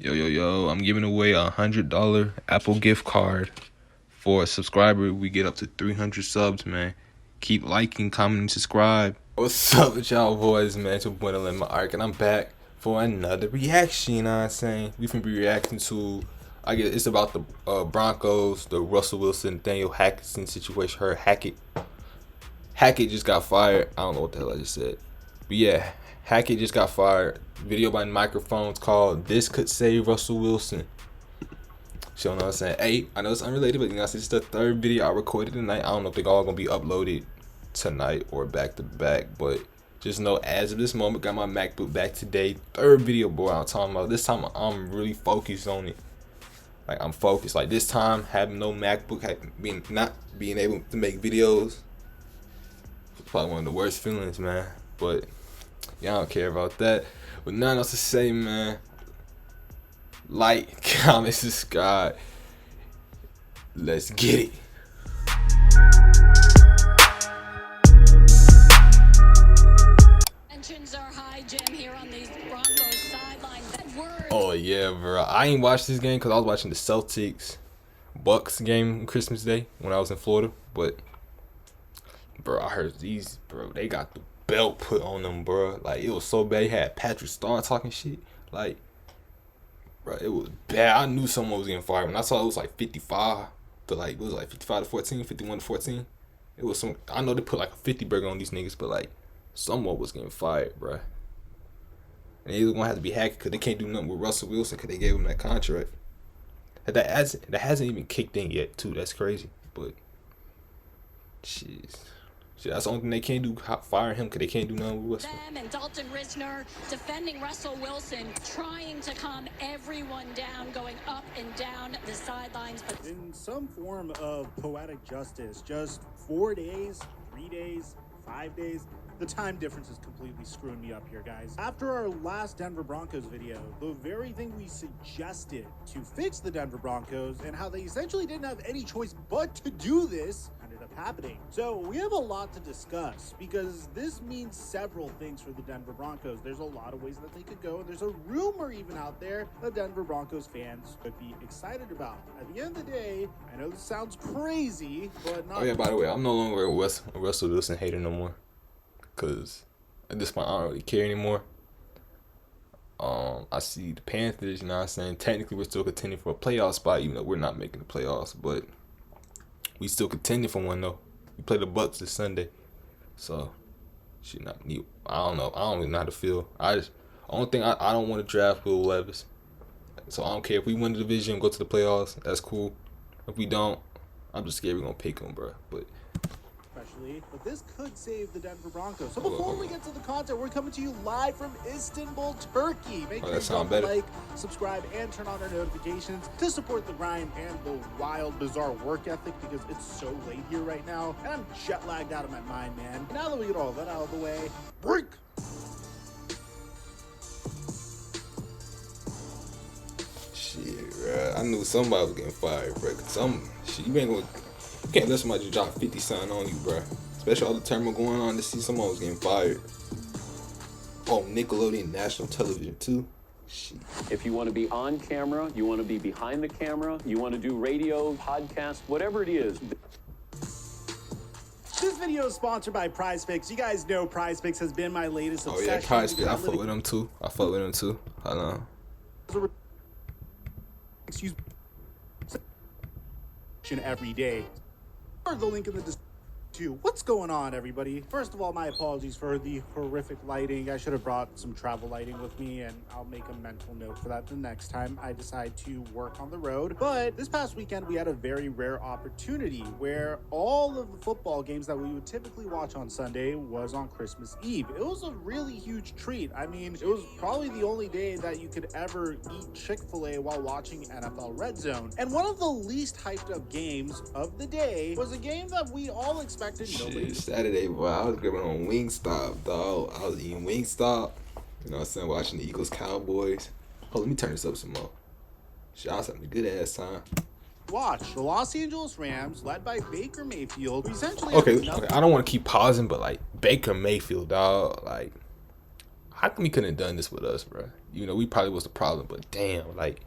Yo, I'm giving away $100 Apple gift card for a subscriber. We get up to 300 subs, man. Keep liking, commenting, subscribe. What's up with y'all boys, man? It's your boy my Arc, and I'm back for another reaction, you know what I'm saying? We finna be reacting to, I guess it's about the Broncos, the Russell Wilson, Nathaniel Hackett situation. Her Hackett just got fired. I don't know what the hell I just said. But yeah, Hackett just got fired. Video by Microphones called "This Could Save Russell Wilson." So, you know what I'm saying? Hey, I know it's unrelated, but you know, this is the third video I recorded tonight. I don't know if they're all gonna be uploaded tonight or back to back, but just know as of this moment, got my MacBook back today. Third video, boy, I'm talking about. This time I'm really focused on it. Like, I'm focused. Like, this time, having no MacBook, not being able to make videos, probably one of the worst feelings, man. But y'all don't care about that. But nothing else to say, man. Like, comment, subscribe. Let's get it. Tensions are high, Jim, here on these Broncos sidelines. Oh yeah, bro. I ain't watched this game because I was watching the Celtics Bucks game on Christmas Day when I was in Florida. But bro, I heard these, bro, they got the belt put on them, bro. Like, it was so bad. He had Patrick Starr talking shit. Like, bro, it was bad. I knew someone was getting fired when I saw it was like 55 to like, it was like 55 to 14, 51 to 14. It was some, I know they put like a 50 burger on these niggas, but like, someone was getting fired, bro. And they was gonna have to be hacked because they can't do nothing with Russell Wilson because they gave him that contract. That hasn't even kicked in yet, too. That's crazy. But jeez, that's the only thing they can't do. Fire him because they can't do nothing with Russell. Them and Dalton Risner defending Russell Wilson, trying to calm everyone down, going up and down the sidelines. But in some form of poetic justice, just 4 days, 3 days, 5 days. The time difference is completely screwing me up here, guys. After our last Denver Broncos video, the very thing we suggested to fix the Denver Broncos and how they essentially didn't have any choice but to do this ended up happening. So we have a lot to discuss because this means several things for the Denver Broncos. There's a lot of ways that they could go, and there's a rumor even out there that Denver Broncos fans could be excited about. At the end of the day, I know this sounds crazy, but not. Oh yeah, by the way, I'm no longer a Russell Wilson hater no more. Because at this point, I don't really care anymore. I see the Panthers, you know what I'm saying? Technically, we're still contending for a playoff spot, even though we're not making the playoffs. But we still contending for one, though. We play the Bucks this Sunday. So, should not need. I don't know. I don't even know how to feel. Only thing, I don't want to draft Will Levis. So, I don't care if we win the division and go to the playoffs. That's cool. If we don't, I'm just scared we're going to pick him, bro. But this could save the Denver Broncos. So before we get to the content, we're coming to you live from Istanbul, Turkey. Make sure you like, subscribe, and turn on our notifications to support the grind and the wild, bizarre work ethic because it's so late here right now. And I'm jet lagged out of my mind, man. Now that we get all that out of the way, break! Shit, bro. I knew somebody was getting fired, bro. You can't let somebody just drop 50 something on you, bro. Especially all the turmoil going on to see someone was getting fired. Oh, Nickelodeon National Television too. Shit. If you want to be on camera, you want to be behind the camera, you want to do radio, podcast, whatever it is. This video is sponsored by PrizePicks. You guys know PrizePicks has been my latest obsession. Oh yeah, PrizePicks. I fuck with them too. Hold on. Excuse me. Every day. The link in the description. What's going on, everybody? First of all, my apologies for the horrific lighting. I should have brought some travel lighting with me, and I'll make a mental note for that the next time I decide to work on the road. But this past weekend, we had a very rare opportunity where all of the football games that we would typically watch on Sunday was on Christmas Eve. It was a really huge treat. I mean, it was probably the only day that you could ever eat Chick-fil-A while watching NFL Red Zone. And one of the least hyped up games of the day was a game that we all expected. Shit, Saturday, boy, I was grabbing on Wingstop, dog. I was eating Wingstop. You know what I'm saying? Watching the Eagles Cowboys. Oh, let me turn this up some more. Shit, I was having a good ass time. Watch the Los Angeles Rams, led by Baker Mayfield, essentially. Okay. I don't want to keep pausing, but like Baker Mayfield, dog. Like, how come he couldn't have done this with us, bro? You know, we probably was the problem, but damn, like,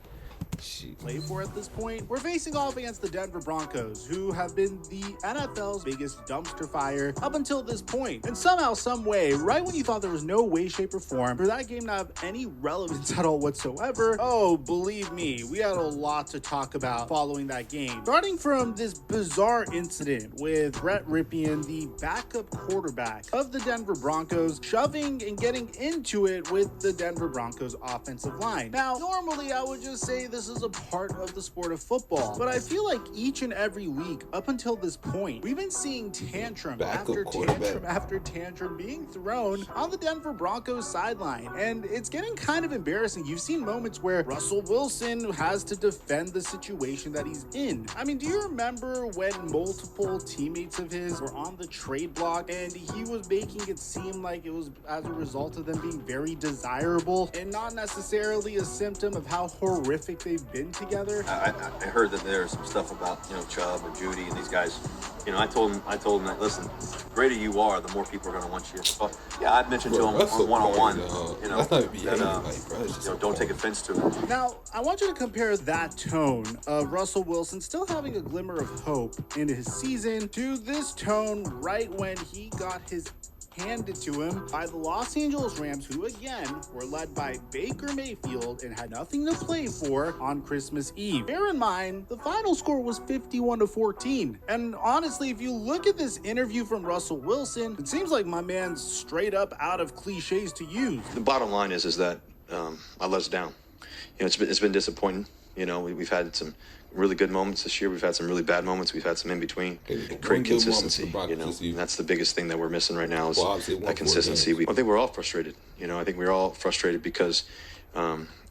shit. Play for at this point. We're facing off against the Denver Broncos, who have been the NFL's biggest dumpster fire up until this point. And somehow, some way, right when you thought there was no way, shape, or form for that game to have any relevance at all whatsoever, oh, believe me, we had a lot to talk about following that game. Starting from this bizarre incident with Brett Ripien, the backup quarterback of the Denver Broncos, shoving and getting into it with the Denver Broncos offensive line. Now, normally I would just say this is a part of the sport of football, but I feel like each and every week up until this point, we've been seeing tantrum after tantrum after tantrum being thrown on the Denver Broncos sideline, and it's getting kind of embarrassing. You've seen moments where Russell Wilson has to defend the situation that he's in. I mean, do you remember when multiple teammates of his were on the trade block and he was making it seem like it was as a result of them being very desirable and not necessarily a symptom of how horrific they've been together? I heard that there's some stuff about, you know, Chubb and Judy and these guys. You know, I told him that, listen, the greater you are, the more people are going to want you. But yeah, I've mentioned to him one-on-one, you know, that, don't take offense to it. Now, I want you to compare that tone of Russell Wilson still having a glimmer of hope in his season to this tone right when he got his handed to him by the Los Angeles Rams, who again were led by Baker Mayfield and had nothing to play for on Christmas Eve. Bear in mind, the final score was 51-14. And honestly, if you look at this interview from Russell Wilson, it seems like my man's straight up out of cliches to use. The bottom line is that I let us down. You know, it's been disappointing. You know, we've had some really good moments this year. We've had some really bad moments. We've had some in between. Great consistency, you know. And that's the biggest thing that we're missing right now is that consistency. I think we're all frustrated. You know, I think we're all frustrated because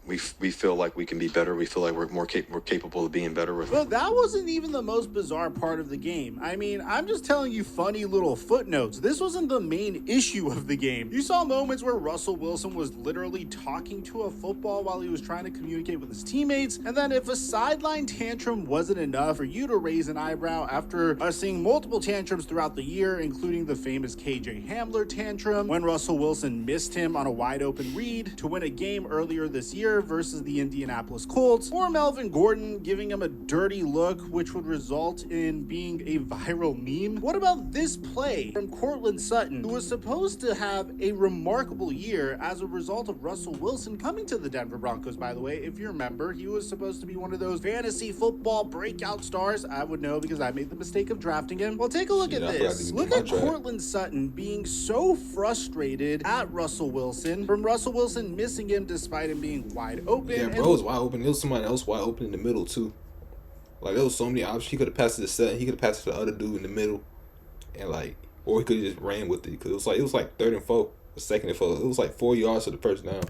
we feel like we can be better. We feel like we're capable of being better. But that wasn't even the most bizarre part of the game. I mean, I'm just telling you funny little footnotes. This wasn't the main issue of the game. You saw moments where Russell Wilson was literally talking to a football while he was trying to communicate with his teammates. And then if a sideline tantrum wasn't enough for you to raise an eyebrow after us seeing multiple tantrums throughout the year, including the famous KJ Hamler tantrum when Russell Wilson missed him on a wide open read to win a game earlier this year versus the Indianapolis Colts, or Melvin Gordon giving him a dirty look which would result in being a viral meme. What about this play from Courtland Sutton, who was supposed to have a remarkable year as a result of Russell Wilson coming to the Denver Broncos? By the way, if you remember, he was supposed to be one of those fantasy football breakout stars. I would know because I made the mistake of drafting him. Well, take a look at this. Look at Courtland Sutton being so frustrated at Russell Wilson from Russell Wilson missing him despite him being wide open. Yeah, bro, it was wide open. There was somebody else wide open in the middle too. Like, there was so many options. He could have passed it to Sutton. He could have passed it to the other dude in the middle, and like, or he could have just ran with it because it was like 3rd and 4, or 2nd and 4. It was like 4 yards to the first down.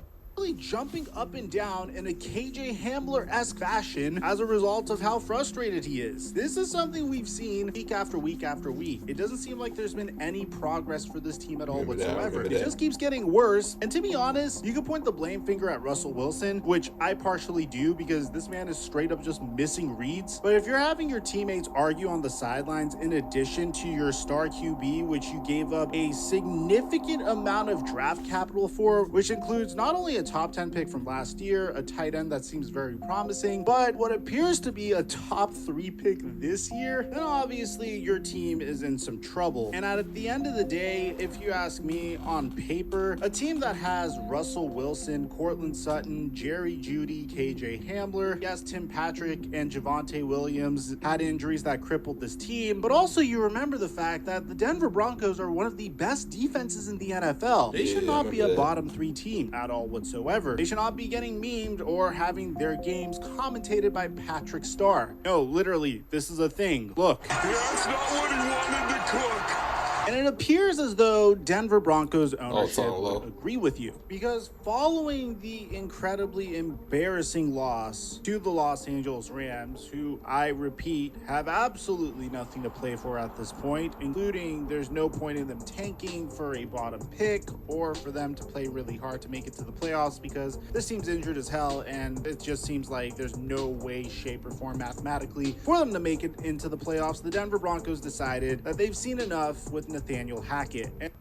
Jumping up and down in a KJ Hamler-esque fashion as a result of how frustrated he is. This is something we've seen week after week after week. It doesn't seem like there's been any progress for this team at all whatsoever. It just keeps getting worse. And to be honest, you could point the blame finger at Russell Wilson, which I partially do because this man is straight up just missing reads. But if you're having your teammates argue on the sidelines in addition to your star QB, which you gave up a significant amount of draft capital for, which includes not only a top 10 pick from last year, a tight end that seems very promising, but what appears to be a top 3 pick this year, then obviously your team is in some trouble. And at the end of the day, if you ask me, on paper, a team that has Russell Wilson, Courtland Sutton, Jerry Jeudy, KJ Hamler, yes, Tim Patrick and Javonte Williams had injuries that crippled this team, but also you remember the fact that the Denver Broncos are one of the best defenses in the NFL. They should not be a bottom 3 team at all whatsoever. They should not be getting memed or having their games commentated by Patrick Starr. No, literally, this is a thing. Look. That's not what he wanted to cook. And it appears as though Denver Broncos ownership would agree with you, because following the incredibly embarrassing loss to the Los Angeles Rams, who I repeat have absolutely nothing to play for at this point, including there's no point in them tanking for a bottom pick or for them to play really hard to make it to the playoffs, because this team's injured as hell and it just seems like there's no way, shape, or form mathematically for them to make it into the playoffs. The Denver Broncos decided that they've seen enough with Nathaniel Hackett.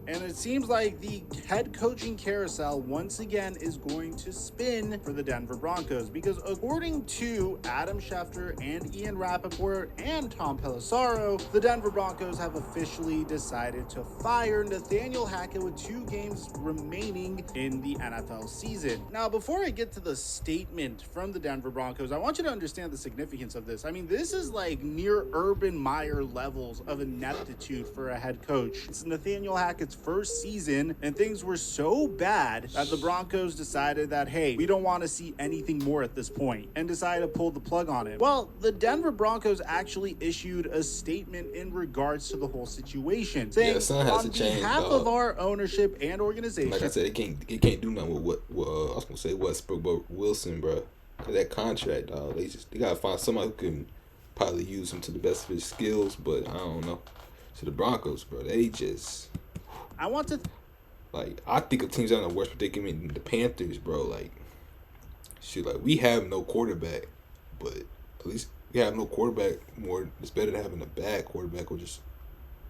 And it seems like the head coaching carousel once again is going to spin for the Denver Broncos, because according to Adam Schefter and Ian Rappaport and Tom Pelissaro, the Denver Broncos have officially decided to fire Nathaniel Hackett with 2 games remaining in the NFL season. Now, before I get to the statement from the Denver Broncos, I want you to understand the significance of this. I mean, this is like near Urban Meyer levels of ineptitude for a head coach. It's Nathaniel Hackett's first season, and things were so bad that the Broncos decided that, hey, we don't want to see anything more at this point, and decided to pull the plug on it. Well, the Denver Broncos actually issued a statement in regards to the whole situation, saying, on behalf of our ownership and organization, like I said, it can't do nothing with what I was gonna say Westbrook Wilson, bro. Cause that contract, dog, they gotta find somebody who can probably use him to the best of his skills, but I don't know. So the Broncos, bro, they just, I think of teams that are in the worst predicament than the Panthers, bro. Like, shit, like, we have no quarterback, but at least we have no quarterback more. It's better than having a bad quarterback or just,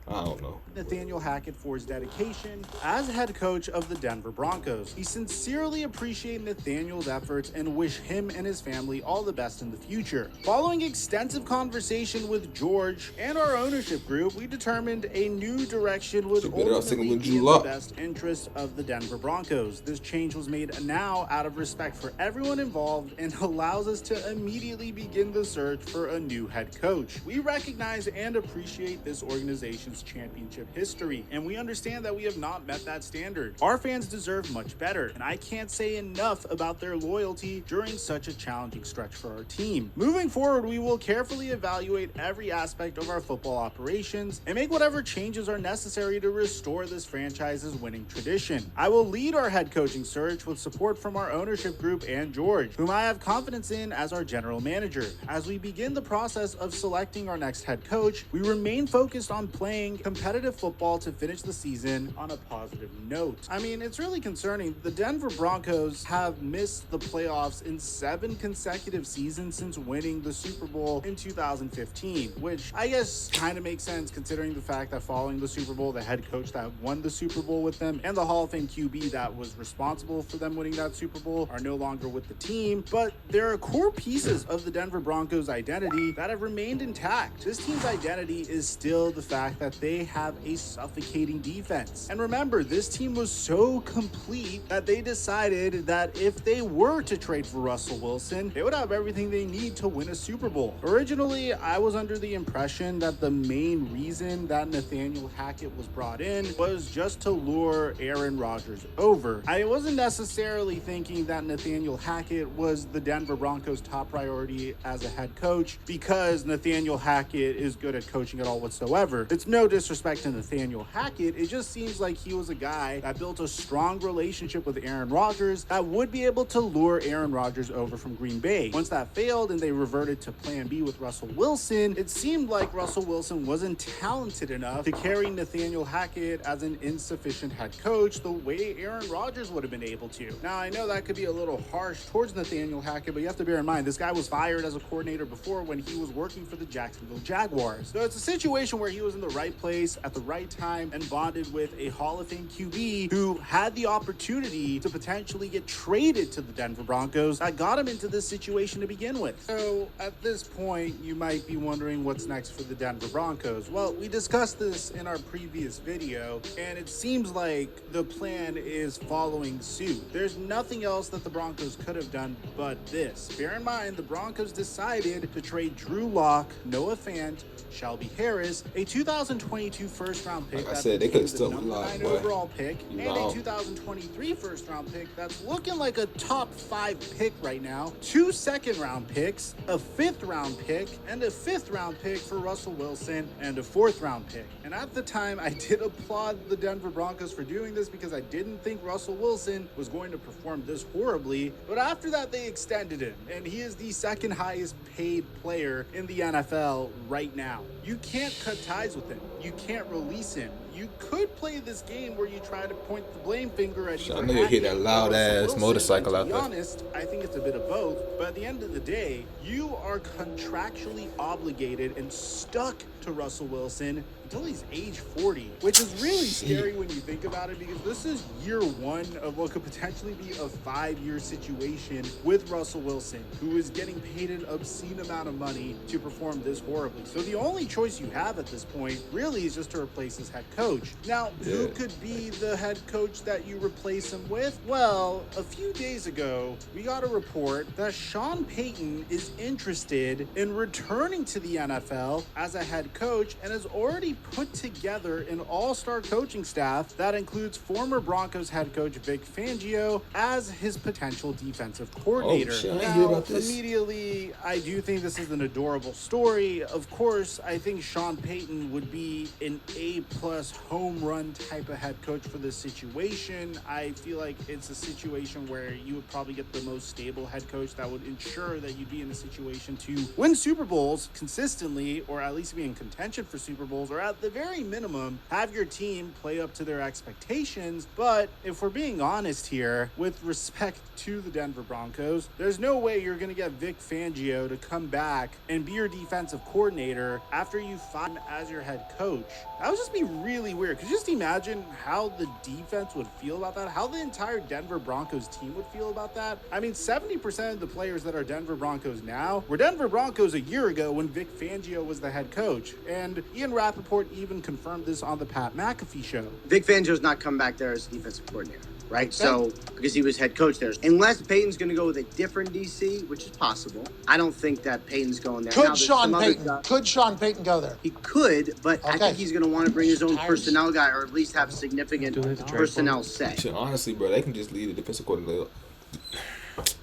I don't know. Nathaniel Hackett for his dedication as head coach of the Denver Broncos. He sincerely appreciated Nathaniel's efforts and wish him and his family all the best in the future. Following extensive conversation with George and our ownership group, we determined a new direction would ultimately be in the best interest of the Denver Broncos. This change was made now out of respect for everyone involved and allows us to immediately begin the search for a new head coach. We recognize and appreciate this organization's championship history, and we understand that we have not met that standard. Our fans deserve much better, and I can't say enough about their loyalty during such a challenging stretch for our team. Moving forward, we will carefully evaluate every aspect of our football operations and make whatever changes are necessary to restore this franchise's winning tradition. I will lead our head coaching search with support from our ownership group and George, whom I have confidence in as our general manager. As we begin the process of selecting our next head coach, we remain focused on playing competitive football to finish the season on a positive note. I mean, it's really concerning. The Denver Broncos have missed the playoffs in 7 consecutive seasons since winning the Super Bowl in 2015, which I guess kind of makes sense considering the fact that following the Super Bowl, the head coach that won the Super Bowl with them and the Hall of Fame QB that was responsible for them winning that Super Bowl are no longer with the team. But there are core pieces of the Denver Broncos identity that have remained intact. This team's identity is still the fact that they have a suffocating defense. And remember, this team was so complete that they decided that if they were to trade for Russell Wilson, they would have everything they need to win a Super Bowl. Originally, I was under the impression that the main reason that Nathaniel Hackett was brought in was just to lure Aaron Rodgers over. I wasn't necessarily thinking that Nathaniel Hackett was the Denver Broncos' top priority as a head coach because Nathaniel Hackett is good at coaching at all whatsoever. It's no disrespect to Nathaniel Hackett, it just seems like he was a guy that built a strong relationship with Aaron Rodgers that would be able to lure Aaron Rodgers over from Green Bay. Once that failed and they reverted to plan B with Russell Wilson, it seemed like Russell Wilson wasn't talented enough to carry Nathaniel Hackett as an insufficient head coach the way Aaron Rodgers would have been able to. Now, I know that could be a little harsh towards Nathaniel Hackett, but you have to bear in mind, this guy was fired as a coordinator before when he was working for the Jacksonville Jaguars. So it's a situation where he was in the right place at the right time and bonded with a Hall of Fame QB who had the opportunity to potentially get traded to the Denver Broncos that got him into this situation to begin with. So at this point, you might be wondering what's next for the Denver Broncos. Well, we discussed this in our previous video, and it seems like the plan is following suit. There's nothing else that the Broncos could have done but this. Bear in mind, the Broncos decided to trade Drew Lock, Noah Fant, Shelby Harris, a 2022 first-round pick, like I said, they could still number 9 overall pick, and a 2023 first-round pick that's looking like a top 5 pick right now, 2 second-round picks, a 5th-round pick, and a 5th-round pick for Russell Wilson, and a 4th-round pick. And at the time, I did applaud the Denver Broncos for doing this because I didn't think Russell Wilson was going to perform this horribly, but after that, they extended him, and he is the second highest paid player in the NFL right now. You can't cut ties with him. You can't release him. you could play this game where you try to point the blame finger at I know you hear that loud ass motorcycle out there. To be honest, I think it's a bit of both, but at the end of the day, you are contractually obligated and stuck to Russell Wilson until he's age 40, which is really scary when you think about it, because this is year one of what could potentially be a 5-year situation with Russell Wilson, who is getting paid an obscene amount of money to perform this horribly. So the only choice you have at this point really is just to replace his head coach. Now, who could be the head coach that you replace him with? Well, a few days ago, we got a report that Sean Payton is interested in returning to the NFL as a head coach and has already put together an all-star coaching staff that includes former Broncos head coach Vic Fangio as his potential defensive coordinator. Oh, shit, I didn't hear about this. Immediately, I do think this is an adorable story. Of course, I think Sean Payton would be an A-plus home run type of head coach for this situation. I feel like it's a situation where you would probably get the most stable head coach that would ensure that you'd be in a situation to win Super Bowls consistently, or at least be in contention for Super Bowls, or at the very minimum, have your team play up to their expectations. But if we're being honest here, with respect to the Denver Broncos, there's no way you're going to get Vic Fangio to come back and be your defensive coordinator after you find him as your head coach. That would just be really weird. Could you just imagine how the defense would feel about that? How the entire Denver Broncos team would feel about that? I mean, 70% of the players that are Denver Broncos now were Denver Broncos a year ago when Vic Fangio was the head coach. And Ian Rappaport even confirmed this on the Pat McAfee show. Vic Fangio's not come back there as defensive coordinator, right? So, because he was head coach there. Unless Payton's going to go with a different DC, which is possible, I don't think that Payton's going there. Could Sean Payton go there? He could, but I think he's going to want to bring his own personnel guy, or at least have significant personnel say. Honestly, bro, they can just leave the defensive coordinator.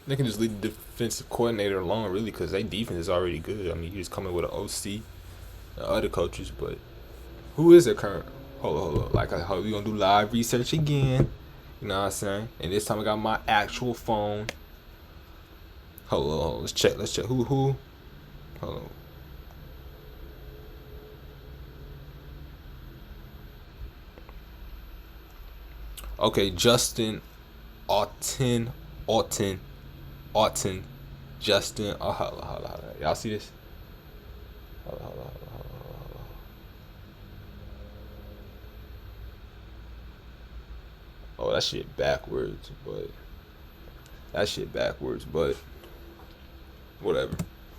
They can just leave the defensive coordinator alone, really, because their defense is already good. I mean, you just come in with an OC and other coaches, but who is their current? Hold on. Like, we gonna do live research again. You know what I'm saying? And this time I got my actual phone. Hold on. Let's check. Who? Hold on. Okay, Justin Alton. Justin. Oh, hold on. Y'all see this? Hold on. Oh, that shit backwards, but whatever.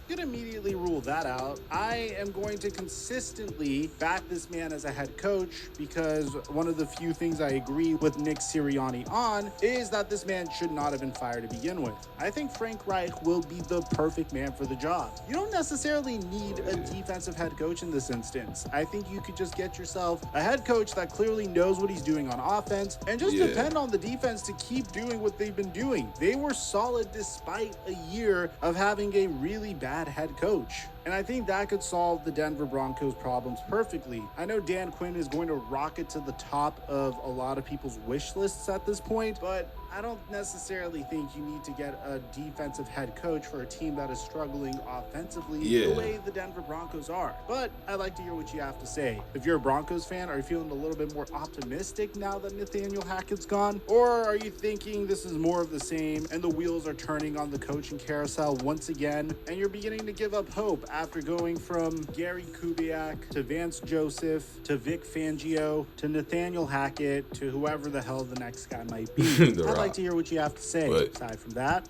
You can immediately rule that out. I am going to consistently back this man as a head coach, because one of the few things I agree with Nick Sirianni on is that this man should not have been fired to begin with. I think Frank Reich will be the perfect man for the job. You don't necessarily need a defensive head coach in this instance. I think you could just get yourself a head coach that clearly knows what he's doing on offense, and just depend on the defense to keep doing what they've been doing. They were solid despite a year of having a really bad head coach. And I think that could solve the Denver Broncos problems perfectly. I know Dan Quinn is going to rocket to the top of a lot of people's wish lists at this point, but I don't necessarily think you need to get a defensive head coach for a team that is struggling offensively the way the Denver Broncos are. But I'd like to hear what you have to say. If you're a Broncos fan, are you feeling a little bit more optimistic now that Nathaniel Hackett's gone? Or are you thinking this is more of the same and the wheels are turning on the coaching carousel once again, and you're beginning to give up hope after going from Gary Kubiak to Vance Joseph to Vic Fangio to Nathaniel Hackett to whoever the hell the next guy might be? I'd like to hear what you have to say. But aside from that,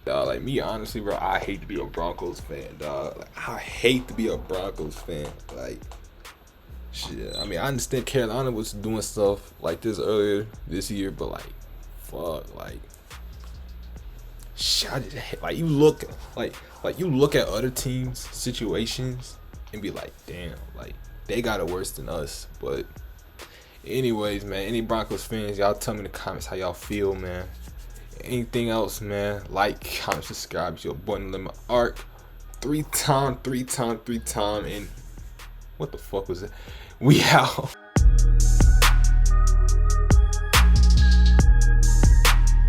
like me, honestly, bro, I hate to be a Broncos fan, dog. Like, I hate to be a Broncos fan. Like, shit. I mean, I understand Carolina was doing stuff like this earlier this year, but like, fuck, like, shit. I just hate, like, you look at other teams' situations and be like, damn, like they got it worse than us. But anyways, man, any Broncos fans, y'all tell me in the comments how y'all feel, man. Anything else, man? Like, comment, subscribe. It's your boy Lemon Arc. 3 time, and what the fuck was it? We out.